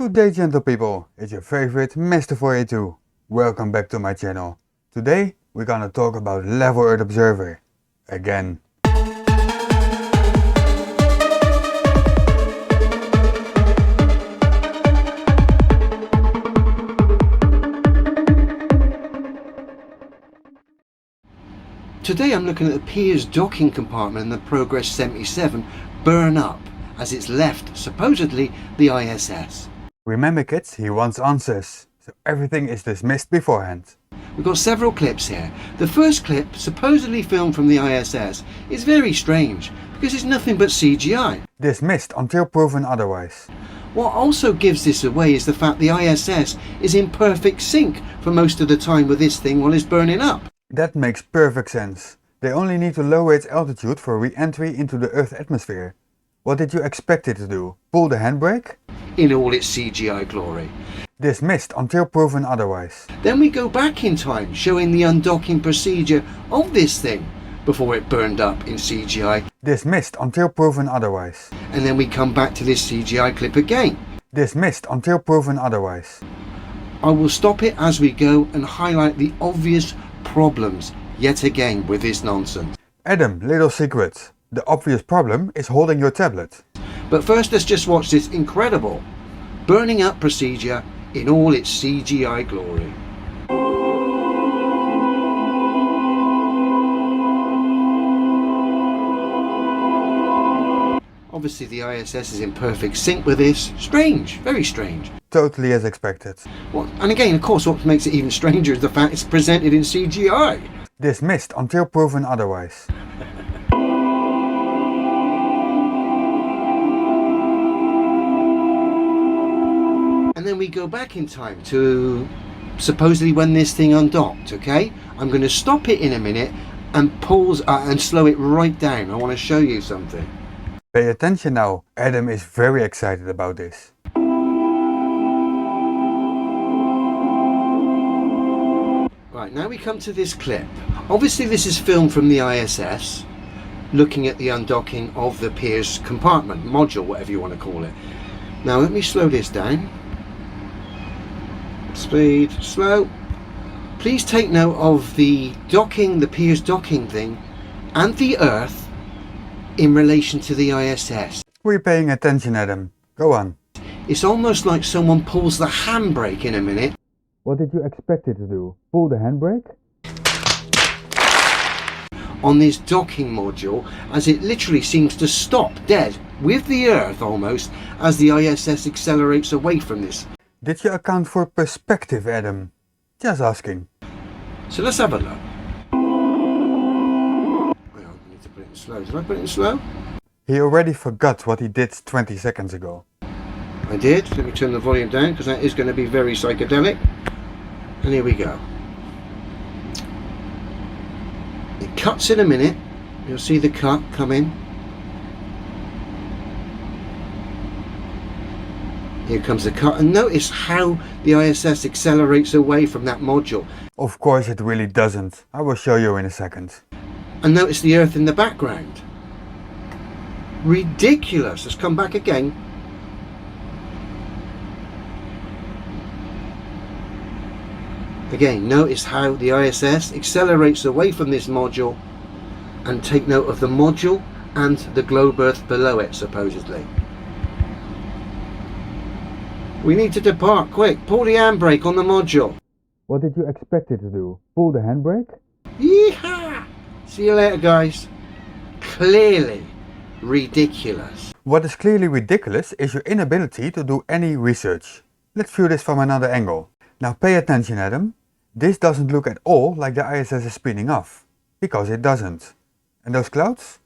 Good day gentle people, it's your favorite Mr. 482. Welcome back to my channel. Today we're gonna talk about Level Earth Observer. Again. Today I'm looking at the Piers docking compartment and the Progress 77 burn up as it's left, supposedly, the ISS. Remember kids, he wants answers, so everything is dismissed beforehand. We've got several clips here. The first clip, supposedly filmed from the ISS, is very strange because it's nothing but CGI. Dismissed until proven otherwise. What also gives this away is the fact the ISS is in perfect sync for most of the time with this thing while it's burning up. That makes perfect sense. They only need to lower its altitude for re-entry into the Earth's atmosphere. What did you expect it to do? Pull the handbrake? In all its CGI glory. Dismissed until proven otherwise. Then we go back in time, showing the undocking procedure of this thing before it burned up in CGI. Dismissed until proven otherwise. And then we come back to this CGI clip again. Dismissed until proven otherwise. I will stop it as we go and highlight the obvious problems yet again with this nonsense. Adam, little secret. The obvious problem is holding your tablet. But first let's just watch this incredible burning up procedure in all its CGI glory. Obviously the ISS is in perfect sync with this. Strange, very strange. Totally as expected. Well, and again, of course, what makes it even stranger is the fact it's presented in CGI. Dismissed until proven otherwise. And then we go back in time to supposedly when this thing undocked, okay? I'm going to stop it in a minute and pause and slow it right down. I want to show you something. Pay attention now, Adam is very excited about this. Right, now we come to this clip. Obviously this is filmed from the ISS, looking at the undocking of the Piers compartment, module, whatever you want to call it. Now let me slow this down. Speed, slow. Please take note of the docking, the Piers docking thing, and the Earth in relation to the ISS. We're paying attention, Adam. Go on. It's almost like someone pulls the handbrake in a minute. What did you expect it to do? Pull the handbrake? On this docking module, as it literally seems to stop dead with the Earth almost as the ISS accelerates away from this. Did you account for perspective, Adam? Just asking. So let's have a look. I need to put it in slow. Did I put it in slow? He already forgot what he did 20 seconds ago. I did. Let me turn the volume down because that is going to be very psychedelic. And here we go. It cuts in a minute. You'll see the cut come in. Here comes the cut, and notice how the ISS accelerates away from that module. Of course it really doesn't. I will show you in a second. And notice the Earth in the background. Ridiculous. Let's come back again. Again, notice how the ISS accelerates away from this module, and take note of the module and the globe Earth below it, supposedly. We need to depart, quick. Pull the handbrake on the module. What did you expect it to do? Pull the handbrake? Yeehaw! See you later, guys. Clearly ridiculous. What is clearly ridiculous is your inability to do any research. Let's view this from another angle. Now pay attention, Adam. This doesn't look at all like the ISS is spinning off. Because it doesn't. And those clouds?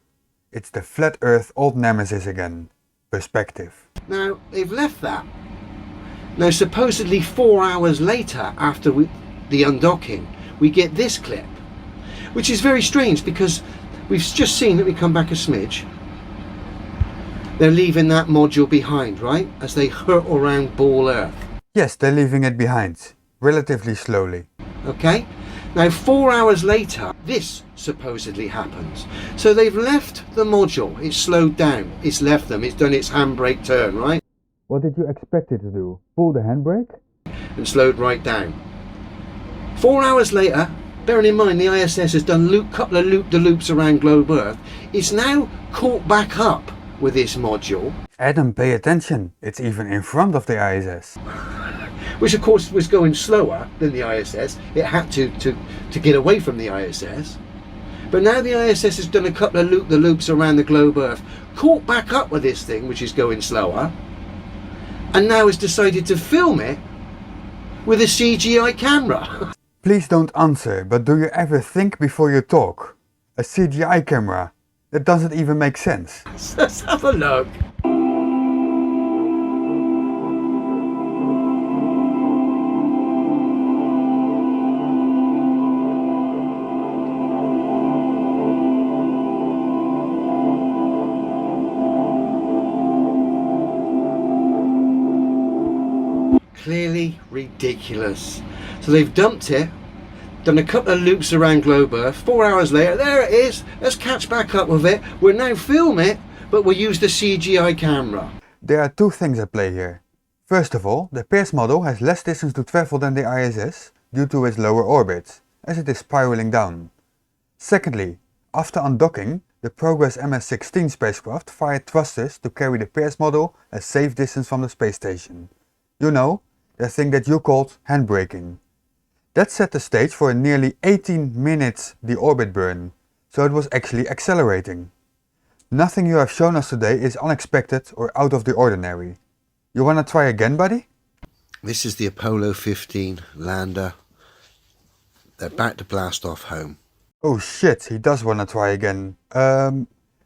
It's the flat Earth old nemesis again. Perspective. Now, they've left that. Now, supposedly 4 hours later, after the undocking, we get this clip, which is very strange because we've just seen, let me come back a smidge, they're leaving that module behind, right, as they hurtle around ball Earth. Yes, they're leaving it behind, relatively slowly. Okay, now 4 hours later, this supposedly happens. So they've left the module, it's slowed down, it's left them, it's done its handbrake turn, right? What did you expect it to do? Pull the handbrake? And slowed right down. 4 hours later, bearing in mind the ISS has done a couple of loop-de-loops around globe Earth, it's now caught back up with this module. Adam, pay attention. It's even in front of the ISS. Which of course was going slower than the ISS. It had to get away from the ISS. But now the ISS has done a couple of loop-de-loops around the globe Earth, caught back up with this thing, which is going slower, and now has decided to film it with a CGI camera. Please don't answer, but do you ever think before you talk? A CGI camera? That doesn't even make sense. Let's have a look. Clearly ridiculous. So they've dumped it, done a couple of loops around globe Earth. 4 hours later, there it is. Let's catch back up with it. We'll now film it, but we'll use the CGI camera. There are two things at play here. First of all, the Pierce model has less distance to travel than the ISS due to its lower orbit, as it is spiraling down. Secondly, after undocking, the Progress MS-16 spacecraft fired thrusters to carry the Pierce model a safe distance from the space station. You know, the thing that you called handbraking. That set the stage for a nearly 18 minutes deorbit burn, so it was actually accelerating. Nothing you have shown us today is unexpected or out of the ordinary. You wanna try again, buddy? This is the Apollo 15 lander. They're about to blast off home. Oh shit, he does wanna try again.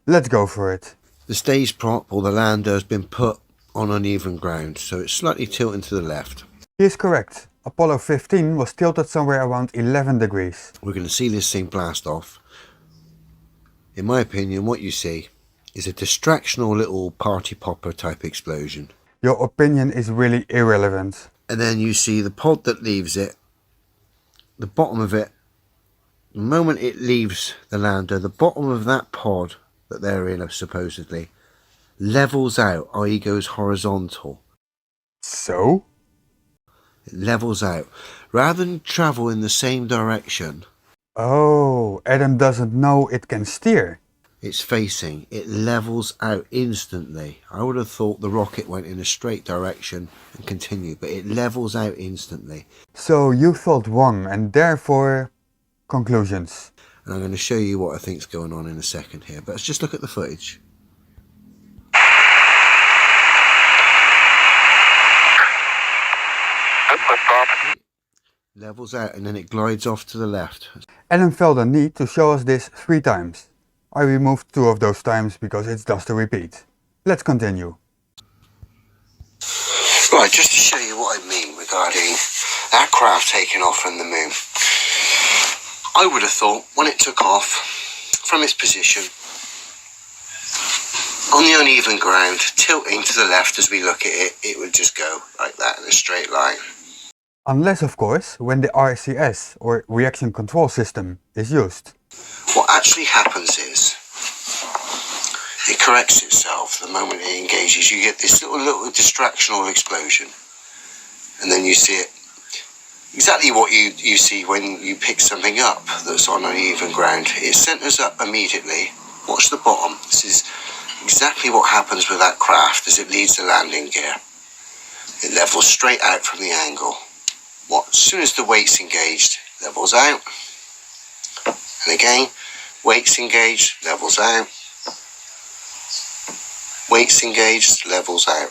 Let's go for it. The stage prop, or the lander, has been put on uneven ground, so it's slightly tilting to the left. He is correct. Apollo 15 was tilted somewhere around 11 degrees. We're going to see this thing blast off. In my opinion, what you see is a distractional little party popper type explosion. Your opinion is really irrelevant. And then you see the pod that leaves it, the bottom of it, the moment it leaves the lander, the bottom of that pod that they're in supposedly levels out, i.e. goes horizontal. So? It levels out. Rather than travel in the same direction, Oh, Adam doesn't know it can steer. it's facing. It levels out instantly. I would have thought the rocket went in a straight direction and continued, but it levels out instantly. So you thought wrong and therefore... conclusions. And I'm going to show you what I think's going on in a second here. But let's just look at the footage. Levels out and then it glides off to the left. Adam felt a need to show us this 3 times. I removed 2 of those times because it's just a repeat. Let's continue. Right, just to show you what I mean regarding that craft taking off from the moon. I would have thought when it took off from its position on the uneven ground, tilting to the left as we look at it, it would just go like that in a straight line. Unless of course when the RCS or reaction control system is used. What actually happens is it corrects itself the moment it engages. You get this little distractional explosion, and then you see it exactly what you see when you pick something up that's on uneven ground. It centers up immediately. Watch the bottom. This is exactly what happens with that craft as it leaves the landing gear. It levels straight out from the angle. As soon as the weight's engaged, levels out. And again, weight's engaged, levels out. Weight's engaged, levels out.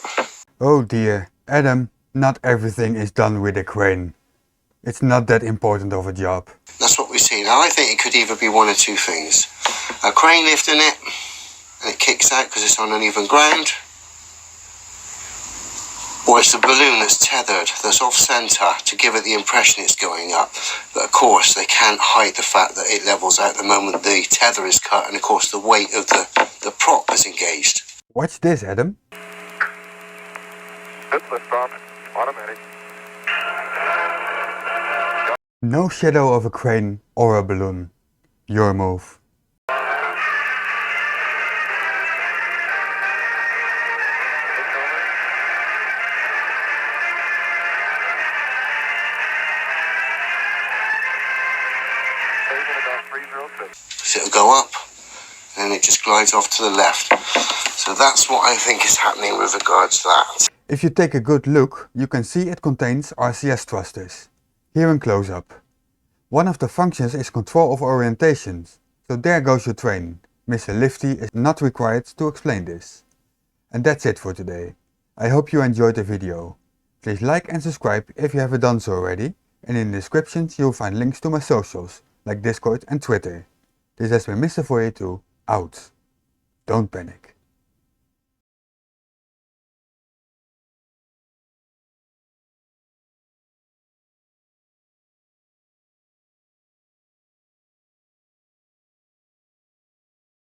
Oh dear, Adam, not everything is done with a crane. It's not that important of a job. That's what we see. Now I think it could either be one of two things. A crane lifting it, and it kicks out because it's on uneven ground. Or it's a balloon that's tethered, that's off-centre to give it the impression it's going up. But of course they can't hide the fact that it levels out the moment the tether is cut, and of course the weight of the prop is engaged. Watch this, Adam. Good liftoff, automatic. No shadow of a crane or a balloon. Your move. 306. So it'll go up and it just glides off to the left. So that's what I think is happening with regards to that. If you take a good look, you can see it contains RCS thrusters. Here in close-up. One of the functions is control of orientation, so there goes your train. Mr. Lifty is not required to explain this. And that's it for today. I hope you enjoyed the video. Please like and subscribe if you haven't done so already, and in the description you'll find links to my socials, like Discord and Twitter. This has been Mr. 482, out. Don't panic.